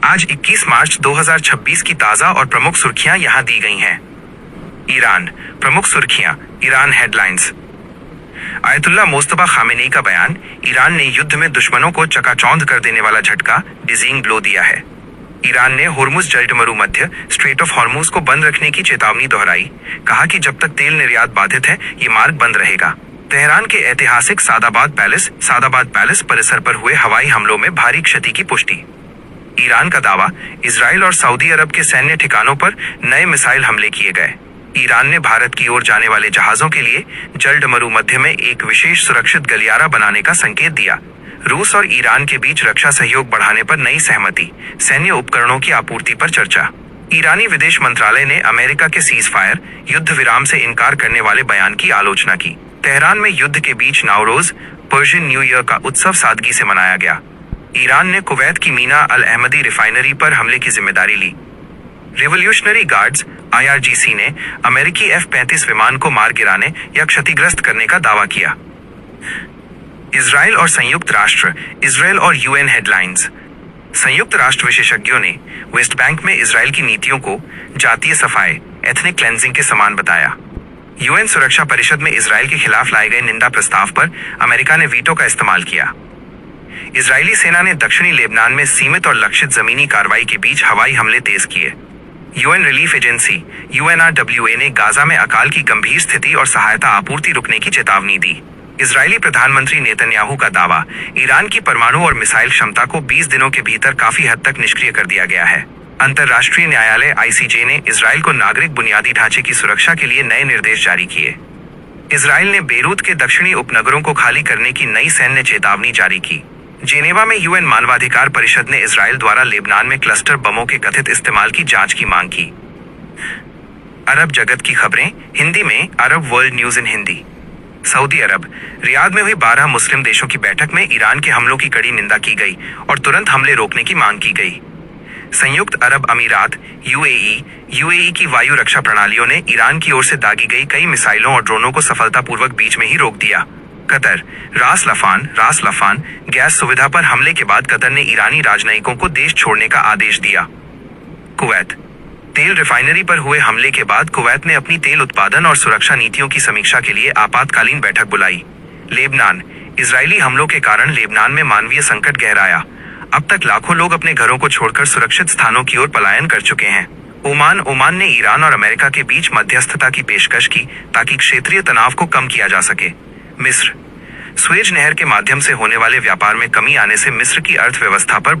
आज 21 मार्च 2026 की ताजा और प्रमुख सुर्खियां यहां दी गई हैं। ईरान प्रमुख सुर्खियां, Iran headlines. Ayatollah Mostafa Khamenei का बयान, ईरान ने युद्ध में दुश्मनों को चकाचौंध कर देने वाला झटका, डिजींग ब्लो दिया है। ईरान ने होर्मुज जलडमरू मध्य स्ट्रेट ऑफ हॉर्मुज को बंद रखने की चेतावनी दोहराई, कहा कि जब तक तेल निर्यात बाधित है ये मार्ग बंद रहेगा। तेहरान के ऐतिहासिक सादाबाद पैलेस परिसर पर हुए हवाई हमलों में भारी क्षति की पुष्टि। ईरान का दावा, इजराइल और सऊदी अरब के सैन्य ठिकानों पर नए मिसाइल हमले किए गए। ईरान ने भारत की ओर जाने वाले जहाजों के लिए जलडमरू मध्य में एक विशेष सुरक्षित गलियारा बनाने का संकेत दिया। रूस और ईरान के बीच रक्षा सहयोग बढ़ाने पर नई सहमति, सैन्य उपकरणों की आपूर्ति पर चर्चा। ईरानी विदेश मंत्रालय ने अमेरिका के सीज फायर, युद्ध विराम से इनकार करने वाले बयान की आलोचना की। तेहरान में युद्ध के बीच नवरोज, पर्शियन न्यू ईयर का उत्सव सादगी से मनाया गया। ईरान ने कुवैत की मीना अल अहमदी रिफाइनरी पर हमले की जिम्मेदारी ली। रिवोल्यूशनरी गार्ड्स IRGC ने अमेरिकी F-35 विमान को मार गिराने या क्षतिग्रस्त करने का दावा किया। इजराइल और संयुक्त राष्ट्र, इजराइल और UN हेडलाइंस। संयुक्त राष्ट्र विशेषज्ञों ने वेस्ट बैंक में इजराइल की नीतियों को जातीय सफाई, एथनिक क्लेंजिंग के समान बताया। UN सुरक्षा परिषद में इजराइल के खिलाफ लाए गए निंदा प्रस्ताव पर अमेरिका ने वीटो का इस्तेमाल किया। इजरायली सेना ने दक्षिणी लेबनान में सीमित और लक्षित जमीनी कार्रवाई के बीच हवाई हमले तेज किए। UN रिलीफ एजेंसी UNRWA ने गाजा में अकाल की गंभीर स्थिति और सहायता आपूर्ति रुकने की चेतावनी दी। इजरायली प्रधानमंत्री नेतन्याहू का दावा, ईरान की परमाणु और मिसाइल क्षमता को 20 दिनों के भीतर काफी हद तक निष्क्रिय कर दिया गया है। अंतर्राष्ट्रीय न्यायालय ICJ ने इजराइल को नागरिक बुनियादी ढांचे की सुरक्षा के लिए नए निर्देश जारी किए। इजराइल ने बेरूत के दक्षिणी उपनगरों को खाली करने की नई सैन्य चेतावनी जारी की। जेनेवा में UN मानवाधिकार परिषद ने इजराइल द्वारा लेबनान में क्लस्टर बमों के कथित इस्तेमाल की जांच की मांग की। अरब जगत की खबरें हिंदी में, Arab world news in Hindi. Saudi Arab, Riyadh में हुई 12 मुस्लिम देशों की बैठक में ईरान के हमलों की कड़ी निंदा की गई और तुरंत हमले रोकने की मांग की गई। संयुक्त अरब अमीरात UAE की वायु रक्षा प्रणालियों ने ईरान की ओर से दागी गई कई मिसाइलों और ड्रोनों को सफलतापूर्वक बीच में ही रोक दिया। कतर, रास लफान गैस सुविधा पर हमले के बाद कतर ने ईरानी राजनयिकों को देश छोड़ने का आदेश दिया। कुवैत, तेल रिफाइनरी पर हुए हमले के बाद कुवैत ने अपनी तेल उत्पादन और सुरक्षा नीतियों की समीक्षा के लिए आपातकालीन बैठक बुलाई। लेबनान, इजरायली हमलों के कारण लेबनान में मानवीय संकट गहराया। अब तक लाखों लोग अपने घरों को छोड़कर सुरक्षित स्थानों की ओर पलायन कर चुके हैं। ओमान ने ईरान और अमेरिका के बीच मध्यस्थता की पेशकश की ताकि क्षेत्रीय तनाव को कम किया जा सके। मिस्र, स्वेज नहर के माध्यम से होने वाले व्यापार में कमी आने से मिस्र की अर्थव्यवस्था पर